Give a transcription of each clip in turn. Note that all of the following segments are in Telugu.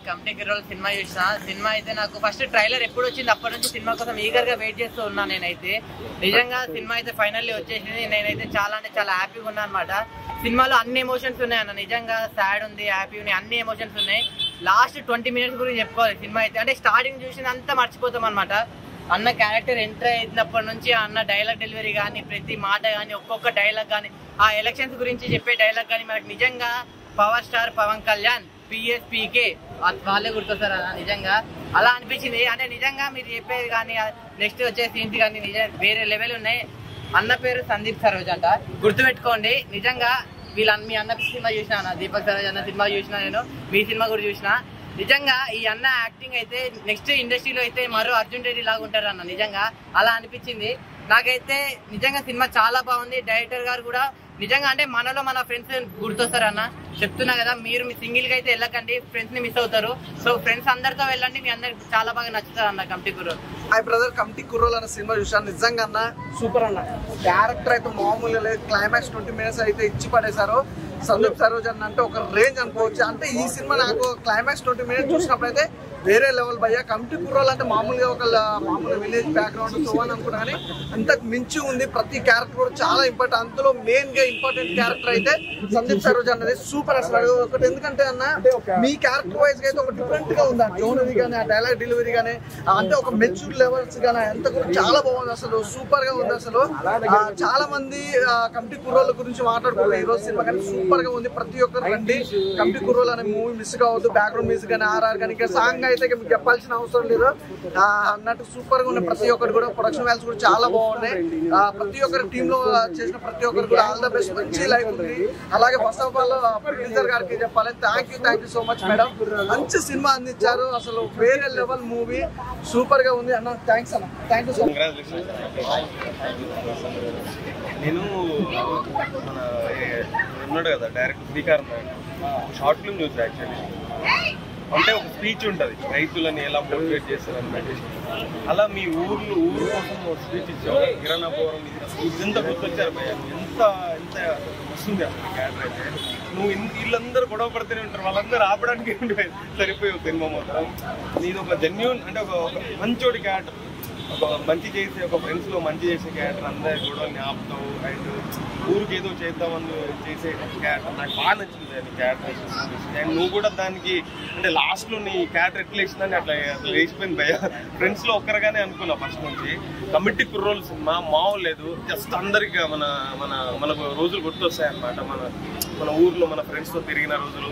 కమిటీ గిరోల్ సినిమా చూసిన. సినిమా అయితే నాకు ఫస్ట్ ట్రైలర్ ఎప్పుడు వచ్చింది అప్పటి నుంచి సినిమా కోసం ఈగర్ గా వెయిట్ చేస్తూ ఉన్నాను. నేనైతే నిజంగా సినిమా అయితే ఫైనల్లీ వచ్చేసింది. నేనైతే చాలా అంటే చాలా హ్యాపీగా ఉన్నా అనమాట. సినిమాలో అన్ని ఎమోషన్స్ ఉన్నాయి అన్న. నిజంగా సాడ్ ఉంది, హ్యాపీ ఉంది, అన్ని ఎమోషన్స్ ఉన్నాయి. లాస్ట్ 20 minutes గురించి చెప్పుకోవాలి సినిమా అయితే. అంటే స్టార్టింగ్ చూసినంతా మర్చిపోతాం అనమాట. అన్న క్యారెక్టర్ ఎంటర్ అయినప్పటి నుంచి అన్న డైలాగ్ డెలివరీ కానీ, ప్రతి మాట కానీ, ఒక్కొక్క డైలాగ్ కానీ, ఆ ఎలక్షన్స్ గురించి చెప్పే డైలాగ్ కానీ మనకు నిజంగా power star Pawan Kalyan PSPK వాళ్ళే గుర్తొస్తారు అన్న. నిజంగా అలా అనిపించింది. అంటే నిజంగా మీరు చెప్పేది కానీ నెక్స్ట్ వచ్చే సీన్స్ కానీ నిజంగా వేరే లెవెల్ ఉన్నాయి. అన్న పేరు సందీప్ సరోజ్ అంట, గుర్తుపెట్టుకోండి. నిజంగా మీ అన్న సినిమా చూసిన అన్న, దీపక్ సరోజ్ అన్న సినిమా చూసిన, నేను మీ సినిమా కూడా చూసిన. నిజంగా ఈ అన్న యాక్టింగ్ అయితే నెక్స్ట్ ఇండస్ట్రీలో అయితే మరో అర్జున్ రెడ్డి లాగా ఉంటారు అన్న. నిజంగా అలా అనిపించింది నాకైతే. నిజంగా సినిమా చాలా బాగుంది. డైరెక్టర్ గారు కూడా నిజంగా అంటే మనలో మన ఫ్రెండ్స్ గుర్తొస్తారు అన్న. చెప్తున్నా కదా, మీరు మీ సింగిల్ గా అయితే వెళ్ళకండి, ఫ్రెండ్స్ ని మిస్ అవుతారు. సో ఫ్రెండ్స్ అందరితో వెళ్ళండి, మీ అందరికి చాలా బాగా నచ్చుతారు అన్న కమిటీ కుర్రోల్. హాయ్ బ్రదర్, కమిటీ కుర్రోల్ అన్న సినిమా చూసాను. నిజంగా అన్న సూపర్ అన్న. క్యారెక్టర్ అయితే మామూలుగా లేదు. క్లైమాక్స్ 20 minutes అయితే ఇచ్చి పడేశారు. సందీప్ సరోజ్ అన్న అంటే ఒక రేంజ్ అనుకోవచ్చు. అంటే ఈ సినిమా నాకు క్లైమాక్స్ 20 minutes చూసినప్పుడు అయితే వేరే లెవెల్ భయ్యా. కమిటీ కుర్రోల్ అంటే మామూలుగా ఒక మామూలు విలేజ్ బ్యాక్గ్రౌండ్ సో అని అనుకున్నా, కానీ అంతకు మించి ఉంది. ప్రతి క్యారెక్టర్ కూడా చాలా ఇంపార్టెంట్. అందులో మెయిన్ గా ఇంపార్టెంట్ క్యారెక్టర్ అయితే సందీప్ సరోజ్ అన్నది సూపర్ అసలు. ఒకటి ఎందుకంటే అన్న మీ క్యారెక్టర్ వైజ్ గా అయితే ఒక డిఫరెంట్ గా ఉంది. ఆ టోన్ అది కానీ, ఆ డైలాగ్ డెలివరీ కానీ, అంటే ఒక మెచ్యూర్ లెవెల్స్ కానీ అంత కూడా చాలా బాగుంది అసలు. సూపర్ గా ఉంది అసలు. చాలా మంది కమిటీ కుర్రోళ్ళ గురించి మాట్లాడుకున్నారు ఈ రోజు సినిమా, కానీ సూపర్ గా ఉంది. ప్రతి ఒక్కరు రండి, కమిటీ కుర్రోల్ అనే మూవీ మిస్ కావద్దు. బ్యాక్గ్రౌండ్ మ్యూజిక్ కానీ, RR కానీ, ఇంకా సాంగ్ అయితే మీకు చెప్పాల్సిన అవసరం లేదు అన్నట్టు సూపర్ గా ఉన్నాయి. ప్రతి ఒక్కరు కూడా ప్రొడక్షన్ వాల్యూస్ కూడా చాలా బాగున్నాయి. ప్రతి ఒక్కరి టీమ్ లో చేసిన ప్రతి ఒక్కరు కూడా ఆల్ ద బెస్ట్. మంచి లైఫ్ ఉంది. అలాగే ఫస్ట్ ఆఫ్ ఆల్ ప్రొడ్యూసర్ గారికి చెప్పాలి, thank you so much madam. మంచి సినిమా అందించారు అసలు. వేరే లెవెల్ మూవీ, సూపర్ గా ఉంది అన్న. థ్యాంక్స్ అన్న, థ్యాంక్ యూ సో మచ్. నేను ఉన్నాడు కదా డైరెక్టర్ శ్రీకారం షార్ట్ ఫిల్మ్ చూసాను యాక్చువల్లీ. అంటే ఒక స్పీచ్ ఉంటుంది, రైతులని ఎలా మోటివేట్ చేస్తారని మెడిటేషన్. అలా మీ ఊరు కోసం ఒక స్పీచ్ ఇచ్చావు. కిరణాపురం ఇదంతా గుర్తొచ్చారు భయ్య. ఎంత ఎంత వస్తుంది అసలు క్యారెక్టర్ అయితే. నువ్వు వీళ్ళందరూ గొడవ పడుతూనే ఉంటారు, వాళ్ళందరూ ఆపడానికి సరిపోయావు సినిమా మొత్తం. నీది ఒక జెన్యూన్ అంటే ఒక మంచోడి క్యారెక్టర్, ఒక మంచి చేసే, ఒక ఫ్రెండ్స్లో మంచి చేసే క్యారెక్టర్. అందరి గొడవల్ని ఆపుతావు అండ్ ఊరికి ఏదో చేద్దామని చేసే క్యారెక్టర్ నాకు బాగా నచ్చింది. నీ క్యారెక్టర్ అండ్ నువ్వు కూడా దానికి అంటే లాస్ట్లో నీ క్యారెక్టర్ ఎట్లా వేసిందని అట్లా వేసిపోయింది భయ్య. ఫ్రెండ్స్లో ఒక్కరిగానే అనుకున్నా ఫస్ట్ నుంచి. కమిటీ కుర్రోల్ సినిమా మామూలు లేదు. జస్ట్ అందరికి మనకు రోజులు గుర్తొస్తాయి అన్నమాట. మన ఊర్లో మన ఫ్రెండ్స్తో తిరిగిన రోజులు,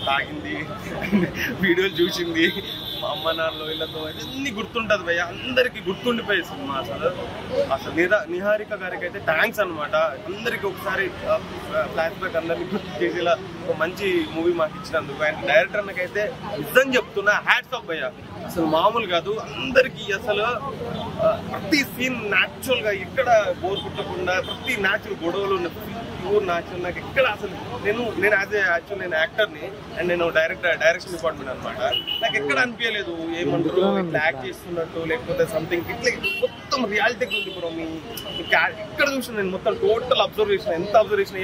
తాగింది, వీడియోలు చూసింది, మా అమ్మ నాన్నలో వీళ్ళతో అన్నీ గుర్తుంటుంది భయ్య. అందరికీ గుర్తుండిపోయే సినిమా అసలు నిహారిక గారికి అయితే థ్యాంక్స్ అనమాట. అందరికి ఒకసారి ఫ్లాష్ బ్యాక్ అందరినీ గుర్తు చేసేలా ఒక మంచి మూవీ మాకు ఇచ్చినందుకు. అండ్ డైరెక్టర్ అన్నకైతే నిజం చెప్తున్నా హ్యాట్స్ ఆఫ్ భయ్య. అసలు మామూలు కాదు. అందరికి అసలు ప్రతి సీన్ న్యాచురల్ గా, ఎక్కడ బోర్ పుట్టకుండా, ప్రతి న్యాచురల్ గొడవలు ఉన్న ప్యూర్ న్యాచురల్. నాకు ఎక్కడ అసలు నేను యాక్చువల్ నేను యాక్టర్ని అండ్ నేను డైరెక్షన్ డిపార్ట్మెంట్ అనమాట. నాకు ఎక్కడ అనిపించలేదు ఏమంటారు ఇట్లా యాక్ట్ చేస్తున్నట్టు, లేకపోతే సంథింగ్ ఇట్లా మొత్తం రియాలిటీకి ఉంది బ్రో. ఎక్కడ చూసిన నేను మొత్తం టోటల్ అబ్జర్వేషన్, ఎంత అబ్జర్వేషన్,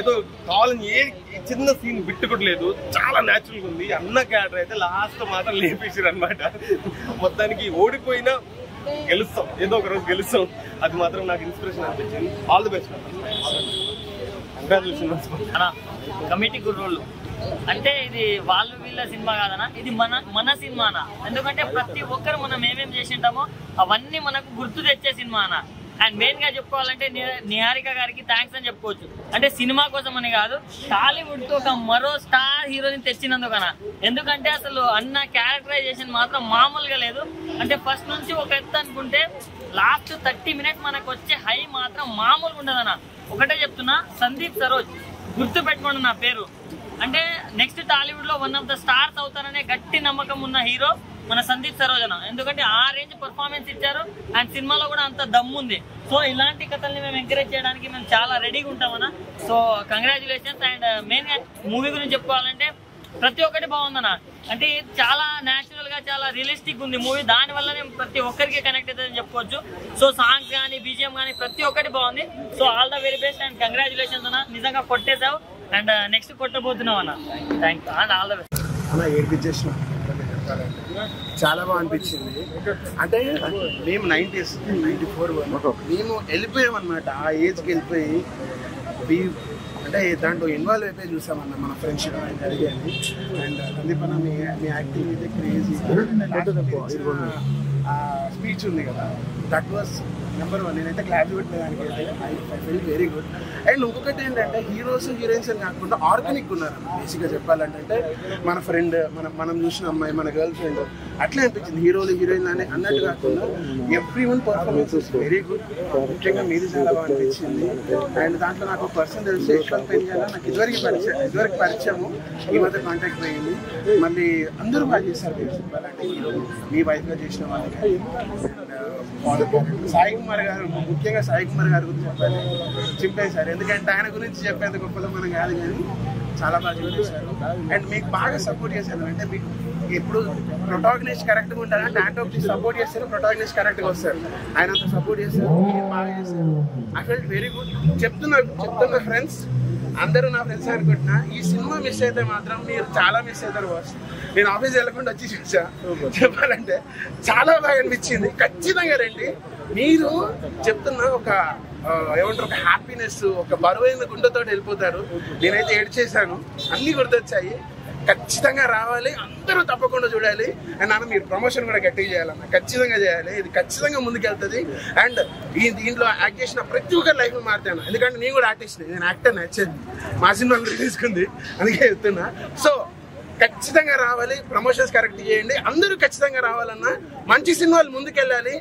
ఏదో కావాలని ఏ చిన్న సీన్ బిట్టుకోవట్లేదు. చాలా న్యాచురల్గా ఉంది. అన్న క్యారెక్టర్ అయితే లాస్ట్ మాత్రం లేపేసారు అనమాట. మొత్తానికి ఓడిపోయినా గెలుస్తాం, ఏదో ఒక రోజు గెలుస్తాం. అది మాత్రం నాకు ఇన్స్పిరేషన్ అనిపించింది. All the best. కంగ్రాచులేషన్స్ అన్న. కమిటీ కుర్రోళ్ళు అంటే ఇది వాళ్ళు వీళ్ళ సినిమా కాదన్నా, ఇది మన సినిమానా. ఎందుకంటే ప్రతి ఒక్కరు మనం ఏమేమి చేసి ఉంటామో అవన్నీ మనకు గుర్తు తెచ్చే సినిమా అన్న. అండ్ మెయిన్ గా చెప్పుకోవాలంటే నిహారిక గారికి థ్యాంక్స్ అని చెప్పుకోవచ్చు. అంటే సినిమా కోసం అని కాదు, టాలీవుడ్ తో ఒక మరో స్టార్ హీరోని తెచ్చినందుకన్నా. ఎందుకంటే అసలు అన్న క్యారెక్టరైజేషన్ మాత్రం మామూలుగా లేదు. అంటే ఫస్ట్ నుంచి ఒక ఎత్తు అనుకుంటే లాస్ట్ 30 minutes మనకు వచ్చే హై మాత్రం మామూలుగా ఉండదన్న. ఒకటే చెప్తున్నా, సందీప్ సరోజ్ గుర్తు పెట్టుకోండి నా పేరు. అంటే నెక్స్ట్ టాలీవుడ్ లో వన్ ఆఫ్ ద స్టార్స్ అవుతారనే గట్టి నమ్మకం ఉన్న హీరో మన సందీప్ సరోజ్ అన్న. ఎందుకంటే ఆ రేంజ్ పర్ఫార్మెన్స్ ఇచ్చారు అండ్ సినిమాలో కూడా అంత దమ్ము ఉంది. సో ఇలాంటి కథల్ని మేము ఎంకరేజ్ చేయడానికి మేము చాలా రెడీగా ఉంటామన్నా. So congratulations. అండ్ మెయిన్ గా మూవీ గురించి చెప్పుకోవాలంటే ప్రతి ఒక్కటి బాగుందన్న. అంటే చాలా న్యాచురల్ గా, చాలా రియలిస్టిక్ ఉంది మూవీ. దాని వల్లనే ప్రతి ఒక్కరికి కనెక్ట్ అవుతుందని చెప్పుకోవచ్చు. సో సాంగ్స్ కానీ, BGM కానీ ప్రతి ఒక్కటి బాగుంది. So all the very best and congratulations అన్న. నిజంగా కొట్టేసావు అండ్ నెక్స్ట్ కొట్టబోతున్నావు అన్న. Thank you and all the best. అలా ఏడిపించేసిన చాలా బాగా అనిపించింది. అంటే మేము 90s 94 మేము వెళ్ళిపోయాం అనమాట. ఆ ఏజ్కి వెళ్ళిపోయి అంటే దాంట్లో ఇన్వాల్వ్ అయిపోయి చూసామన్న మన ఫ్రెండ్షిప్ జరిగేది. అండ్ సందీపన్న మీ యాక్టింగ్ అయితే క్రేజీ. స్పీచ్ ఉంది కదా, దట్ వాస్ నెంబర్ 1. నేనైతే క్లాస్ పెట్టలేదానికి అయితే I feel very good. And ఇంకొకటి ఏంటంటే హీరోస్ హీరోయిన్స్ అని కాకుండా ఆర్గానిక్ ఉన్నారు బేసిక్గా చెప్పాలంటే. మన ఫ్రెండ్ మనం చూసిన అమ్మాయి మన గర్ల్ ఫ్రెండ్ అట్లా అనిపించింది. హీరోలు హీరోయిన్ అన్నట్టు కాకుండా every one performance is very good. ముఖ్యంగా మీరు చాలా బాగా అనిపించింది. అండ్ దాంట్లో నాకు పర్సన్ తెలిసి యశ్వంత్ పెంజాల నాకు ఇదివరకు పరిచయము, ఈ మధ్య కాంటాక్ట్ అయ్యింది. మళ్ళీ అందరూ బాగా చేశారు చెప్పాలంటే హీరో మీ వైఫ్గా చేసిన వాళ్ళకి. సాయి కుమార్ గారు, ముఖ్యంగా సాయి కుమార్ గారి గురించి చెప్పాలి, చింపేశారు. ఎందుకంటే ఆయన గురించి చెప్పేంత గొప్పలో మనం కాదు, కానీ చాలా బాగా చేశారు. అండ్ మీకు బాగా సపోర్ట్ చేశారు. అంటే మీకు ఎప్పుడు ప్రొటాగనిస్ట్ కరెక్ట్గా ఉంటారంటే యాంటోనిస్ట్ సపోర్ట్ చేస్తారు, ప్రొటాగనిస్ట్ కరెక్ట్గా వస్తారు. ఆయన అంత సపోర్ట్ చేస్తారు, మీరు బాగా చేశారు. I felt very good. చెప్తున్నా ఫ్రెండ్స్, అందరూ నా ఫ్రెండ్స్ అనుకుంటున్నా, ఈ సినిమా మిస్ అయితే మాత్రం మీరు చాలా మిస్ అవుతారు బాస్. నేను ఆఫీస్ వెళ్ళకుండా వచ్చి చూసా, చెప్పాలంటే చాలా బాగా అనిపించింది. ఖచ్చితంగా రండి. మీరు చెప్తున్నా ఒక ఏమంటారు, ఒక హ్యాపీనెస్, ఒక బరువైన గుండెతో వెళ్ళిపోతారు. నేనైతే ఏడ్చేసాను, అన్నీ గుర్తొచ్చాయి. ఖచ్చితంగా రావాలి, అందరూ తప్పకుండా చూడాలి. అండ్ నాన్న మీరు ప్రమోషన్ కూడా గట్టిగా చేయాలన్న, ఖచ్చితంగా చేయాలి. ఇది ఖచ్చితంగా ముందుకెళ్తుంది. అండ్ దీంట్లో యాక్ట్ చేసిన ప్రతి ఒక్కరి లైఫ్ మారుతాను. ఎందుకంటే నేను కూడా ఆర్టిస్ట్, నేను యాక్టర్ నచ్చింది, మా సినిమాలు తీసుకుంది, అందుకే చెప్తున్నా. సో ఖచ్చితంగా రావాలి, ప్రమోషన్స్ కరెక్ట్ చేయండి, అందరూ ఖచ్చితంగా రావాలన్నా. మంచి సినిమాలు ముందుకెళ్ళాలి.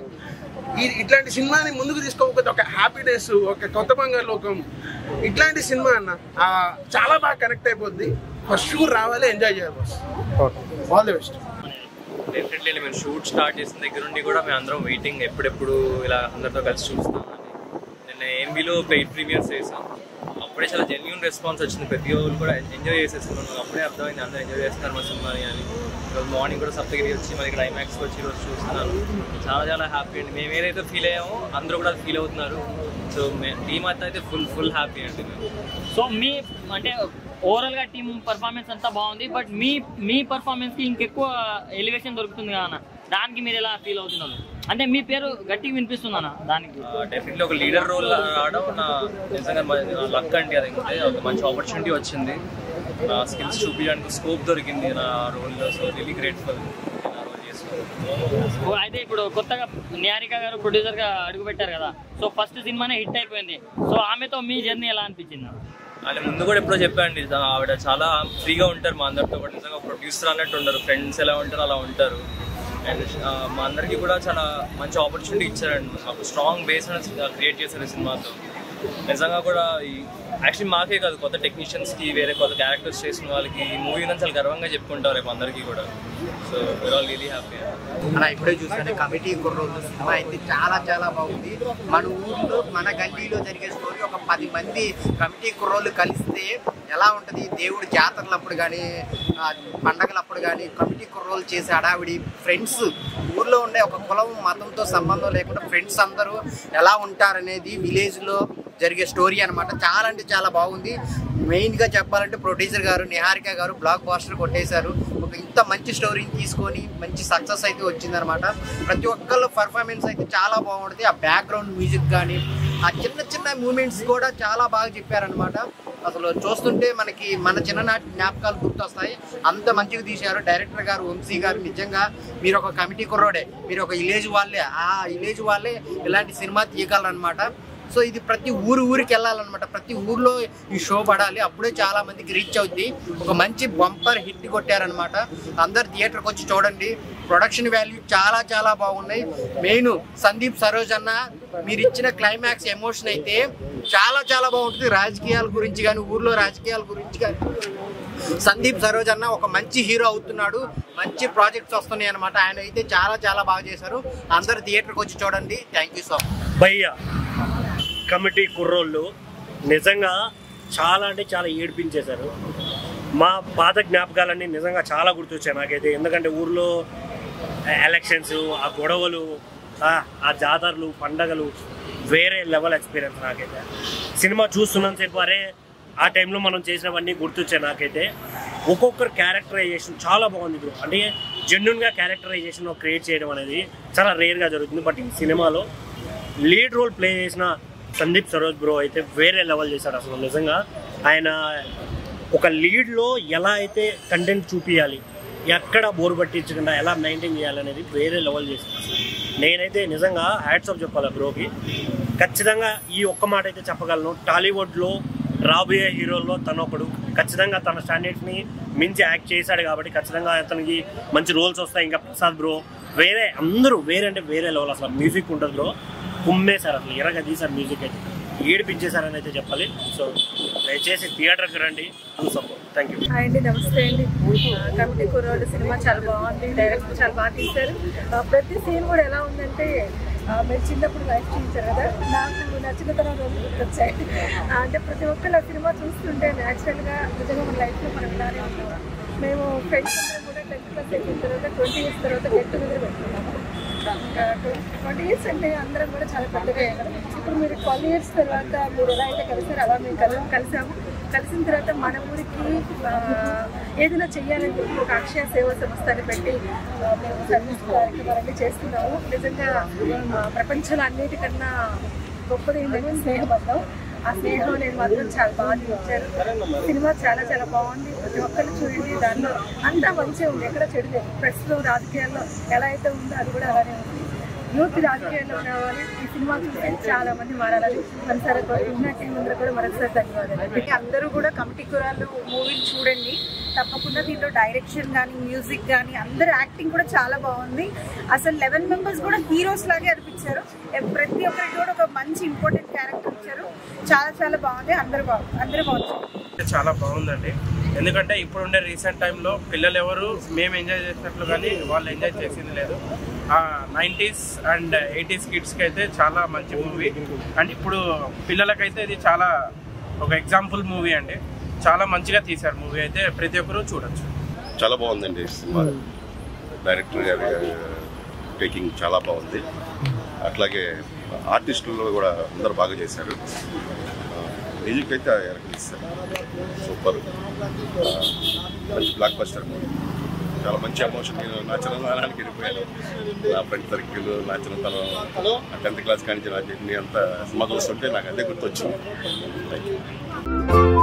ఇట్లాంటి సినిమాని ముందుకు తీసుకోకపోతే ఒక హ్యాపీనెస్, ఒక కొత్త బంగారు లోకం ఇట్లాంటి సినిమా అన్న చాలా బాగా కనెక్ట్ అయిపోద్ది. ఫస్ట్ షూర్ రావాలి, ఎంజాయ్ చేయాలి boss. All the best. Definitely మేము షూట్ స్టార్ట్ చేసిన దగ్గర నుండి కూడా మేము అందరం వెయిటింగ్, ఎప్పుడెప్పుడు ఇలా అందరితో కలిసి చూస్తామని. నిన్న ఏఎంబీలో పెయిడ్ ప్రీమియర్స్ చేసాం, అప్పుడే చాలా జెన్యూన్ రెస్పాన్స్ వచ్చింది. ప్రతి ఒక్కరు కూడా ఎంజాయ్ చేసేస్తున్నాం. అప్పుడే అర్థమైంది అందరూ ఎంజాయ్ చేస్తున్నారు మా సినిమాని అని. ఈరోజు మార్నింగ్ కూడా సప్తగిరి వచ్చి మరి ఇక్కడ ఐమాక్స్కి వచ్చి ఈరోజు చూస్తున్నాను. చాలా చాలా హ్యాపీ అండి. మేము ఏదైతే ఫీల్ అయ్యామో అందరూ కూడా ఫీల్ అవుతున్నారు. సో టీమ్ అంతా అయితే ఫుల్ హ్యాపీ అండి. సో మీ అంటే ఓవరాల్గా టీమ్ పర్ఫార్మెన్స్ అంతా బాగుంది, బట్ మీ పర్ఫార్మెన్స్కి ఇంకెక్కువ ఎలివేషన్ దొరుకుతుంది కదా, దానికి మీరు ఎలా ఫీల్ అవుతున్నారు? అంటే మీ పేరు గట్టిగా వినిపిస్తుందన్న దానికి. డెఫినెట్లీ ఒక లీడర్ రోల్ రావడం నా నిజంగా లక్ అండి. అది ఒక మంచి ఆపర్చునిటీ వచ్చింది, నా స్కిల్స్ చూపించడానికి స్కోప్ దొరికింది నా రోల్లో. సో రియలీ గ్రేట్ఫుల్ నా రోల్ చేసుకోవాలి. అయితే ఇప్పుడు కొత్తగా నిహారిక గారు ప్రొడ్యూసర్గా అడుగుపెట్టారు కదా, సో ఫస్ట్ సినిమానే హిట్ అయిపోయింది. సో ఆమెతో మీ జర్నీ ఎలా అనిపించింది? అంటే ముందు కూడా ఎప్పుడో చెప్పండి, ఆవిడ చాలా ఫ్రీగా ఉంటారు మా అందరితో కూడా. నిజంగా ప్రొడ్యూసర్ అన్నట్టు ఉండరు, ఫ్రెండ్స్ ఎలా ఉంటారో అలా ఉంటారు. అండ్ మా అందరికీ కూడా చాలా మంచి ఆపర్చునిటీ ఇచ్చారండి. మాకు స్ట్రాంగ్ బేస్ అనేది క్రియేట్ చేశారు ఈ సినిమాతో. నిజంగా కూడా యాక్చువల్లీ మాకే కాదు, కొత్త టెక్నీషియన్స్కి, వేరే కొత్త క్యారెక్టర్స్ చేసిన వాళ్ళకి ఈ మూవీ నుంచి చాలా గర్వంగా చెప్పుకుంటారు రేపు అందరికీ కూడా. So we are all really happy. అలా ఇప్పుడే చూసుకుంటే కమిటీ కుర్రోళ్ళు సినిమా అయితే చాలా చాలా బాగుంది. మన ఊర్లో మన గల్లీలో జరిగే స్టోరీ ఒక 10 మంది కమిటీ కుర్రోళ్ళు కలిస్తే ఎలా ఉంటుంది, దేవుడి జాతరలప్పుడు కానీ పండగలప్పుడు కానీ కమిటీ కుర్రోళ్ళు చేసే హడావిడి, ఫ్రెండ్స్ ఊర్లో ఉండే ఒక కులం మతంతో సంబంధం లేకుండా ఫ్రెండ్స్ అందరూ ఎలా ఉంటారనేది విలేజ్లో జరిగే స్టోరీ అనమాట. చాలా అంటే చాలా బాగుంది. మెయిన్గా చెప్పాలంటే ప్రొడ్యూసర్ గారు నిహారిక గారు బ్లాక్ బాస్టర్ కొట్టేశారు. ఒక ఇంత మంచి స్టోరీని తీసుకొని మంచి సక్సెస్ అయితే వచ్చిందనమాట. ప్రతి ఒక్కళ్ళ పర్ఫార్మెన్స్ అయితే చాలా బాగుంటుంది. ఆ బ్యాక్గ్రౌండ్ మ్యూజిక్ కానీ ఆ చిన్న చిన్న మూమెంట్స్ కూడా చాలా బాగా చెప్పారనమాట. అసలు చూస్తుంటే మనకి మన చిన్ననాటి జ్ఞాపకాలు గుర్తొస్తాయి. అంత మంచిగా తీశారు డైరెక్టర్ గారు, వంశీ గారు. నిజంగా మీరు ఒక కమిటీ కుర్రోడే, మీరు ఒక విలేజ్ వాళ్ళే, ఆ విలేజ్ వాళ్ళే ఇలాంటి సినిమా తీయగలరనమాట. సో ఇది ప్రతి ఊరికి వెళ్ళాలన్నమాట. ప్రతి ఊర్లో ఈ షో పడాలి, అప్పుడే చాలా మందికి రీచ్ అవుద్ది. ఒక మంచి బంపర్ హిట్ కొట్టారనమాట. అందరు థియేటర్కి వచ్చి చూడండి. ప్రొడక్షన్ వాల్యూ చాలా చాలా బాగున్నాయి. మెయిన్ సందీప్ సరోజ్ అన్న మీరు ఇచ్చిన క్లైమాక్స్ ఎమోషన్ అయితే చాలా చాలా బాగుంటుంది. రాజకీయాల గురించి కానీ ఊర్లో రాజకీయాల గురించి కానీ సందీప్ సరోజ్ అన్న ఒక మంచి హీరో అవుతున్నాడు. మంచి ప్రాజెక్ట్స్ వస్తున్నాయి అనమాట. ఆయన అయితే చాలా చాలా బాగా చేశారు. అందరు థియేటర్కి వచ్చి చూడండి. Thank you so much. భయ్యా కమిటీ కుర్రోళ్ళు నిజంగా చాలా అంటే చాలా ఏడిపించేశారు. మా పాత జ్ఞాపకాలన్నీ నిజంగా చాలా గుర్తొచ్చాయి నాకైతే. ఎందుకంటే ఊర్లో ఎలక్షన్స్, ఆ గొడవలు, ఆ జాతరలు, పండగలు వేరే లెవెల్ ఎక్స్పీరియన్స్ నాకైతే. సినిమా చూస్తున్నాను సేపు అరే ఆ టైంలో మనం చేసినవన్నీ గుర్తొచ్చాయి నాకైతే. ఒక్కొక్కరు క్యారెక్టరైజేషన్ చాలా బాగుంది బ్రో. అంటే జెన్యున్గా క్యారెక్టరైజేషన్ క్రియేట్ చేయడం అనేది చాలా రేర్గా జరుగుతుంది. బట్ ఈ సినిమాలో లీడ్ రోల్ ప్లే చేసిన సందీప్ సరోజ్ బ్రో అయితే వేరే లెవెల్ చేశాడు. అసలు నిజంగా ఆయన ఒక లీడ్లో ఎలా అయితే కంటెంట్ చూపించాలి, ఎక్కడ బోర్ పట్టించకుండా ఎలా మెయింటైన్ చేయాలనేది వేరే లెవెల్ చేశాడు. నేనైతే నిజంగా హ్యాట్స్ ఆఫ్ చెప్పాలి బ్రోకి. ఖచ్చితంగా ఈ ఒక్క మాట అయితే చెప్పగలను, టాలీవుడ్లో రాబోయే హీరోల్లో తను ఒకడు. ఖచ్చితంగా తన స్టాండర్డ్స్ని మించి యాక్ట్ చేశాడు కాబట్టి ఖచ్చితంగా అతనికి మంచి రోల్స్ వస్తాయి. ఇంకా ప్రసాద్ బ్రో వేరే అందరూ వేరే అంటే వేరే లెవెల్. అసలు మ్యూజిక్ ఉంటుంది బ్రో, కుమ్మేశారు, అసలు ఎరగా తీశారు మ్యూజిక్ అయితే, ఏడిపించేశారని అయితే చెప్పాలి. సో దయచేసి థియేటర్కి రండి, చూసాం. Thank you. హాయ్ అండి, నమస్తే అండి. కమిటీ కుర్రోళ్ళు సినిమా చాలా బాగుంది, డైరెక్టర్ చాలా బాగా తీశారు. ప్రతి సీన్ కూడా ఎలా ఉందంటే మీరు చిన్నప్పుడు లైఫ్ చూపించారు కదా, నాకు నా చిన్నతనం రోజులు గుర్తొచ్చాయి. అంటే ప్రతి ఒక్కరు ఆ సినిమా చూస్తుంటే న్యాచురల్గా నిజంగా మన లైఫ్లో మనం ఇలానే ఉంటాం. మేము ఫ్రెండ్స్ అందరం కూడా 10th క్లాస్ అయిపోయిన తర్వాత 20 years తర్వాత గెట్ టుగెదర్ పెట్టుకున్నాము. 20 years అంటే అందరం కూడా చాలా పెద్దగా అయ్యారు. ఇప్పుడు మీరు 12 years తర్వాత మీరు ఎలా అయితే కలిసారు అలా మేము కలిసాము. కలిసిన తర్వాత మన ఊరికి ఏదైనా చెయ్యాలని చెప్పి ఒక అక్షయ సేవా సంస్థని పెట్టి మేము సర్వీస్ కార్యక్రమాలన్నీ చేస్తున్నాము. నిజంగా ప్రపంచంలో అన్నిటికన్నా గొప్పది ఏంటంటే స్నేహబంధం. ఆ స్నేహం నేను మాత్రం చాలా బాగా చూపించారు. సినిమా చాలా చాలా బాగుంది, ప్రతి ఒక్కరు చూడండి. దాంట్లో అంతా మంచిగా ఉంది, ఎక్కడ చెడు లేదు. ప్రస్తుతం రాజకీయాల్లో ఎలా అయితే ఉందో అది కూడా అలానే ఉంది. యూత్ రాజకీయాల్లో రావాలి, ఈ సినిమా చూసి చాలా మంది మారాలని మనసారా కోరుకుంటున్నా. కూడా మరొకసారి ధన్యవాదాలు. అందరూ కూడా కమిటీ కుర్రాళ్ళు మూవీని చూడండి తప్పకుండా. దీంట్లో డైరెక్షన్ కానీ మ్యూజిక్ కానీ అందరు యాక్టింగ్ కూడా చాలా బాగుంది. అసలు 11 members కూడా హీరోస్ లాగే అనిపించారు. ప్రతి ఒక్కరికి కూడా ఒక మంచి ఇంపార్టెంట్ క్యారెక్టర్ ఇచ్చారు. చాలా చాలా బాగుంది. అందరూ బాగుంది. చాలా బాగుందండి. ఎందుకంటే ఇప్పుడుండే రీసెంట్ టైంలో పిల్లలు ఎవరు మేము ఎంజాయ్ చేసినట్లు కానీ వాళ్ళు ఎంజాయ్ చేసింది లేదు. 90s and 80s కిడ్స్కి అయితే చాలా మంచి మూవీ. అండ్ ఇప్పుడు పిల్లలకైతే ఇది చాలా ఒక ఎగ్జాంపుల్ మూవీ అండి. చాలా మంచిగా తీశారు మూవీ అయితే, ప్రతి ఒక్కరూ చూడొచ్చు. చాలా బాగుందండి సినిమా. డైరెక్టర్ గారి టేకింగ్ చాలా బాగుంది. అట్లాగే ఆర్టిస్టులు కూడా అందరూ బాగా చేశారు. మ్యూజిక్ అయితే ఎరకిస్తారు, సూపర్, మంచి బ్లాక్ బస్టర్ మూవీ. చాలా మంచి ఎమోషన్. నేను నా చిన్నతనానికి వెళ్ళిపోయాను. నా ఫ్రెండ్ సర్కిల్, నా చిన్నతనం 10th క్లాస్ కానీ నా జర్నీ అంతా సినిమా చూస్తుంటే నాకు అదే గుర్తొచ్చింది. Thank you.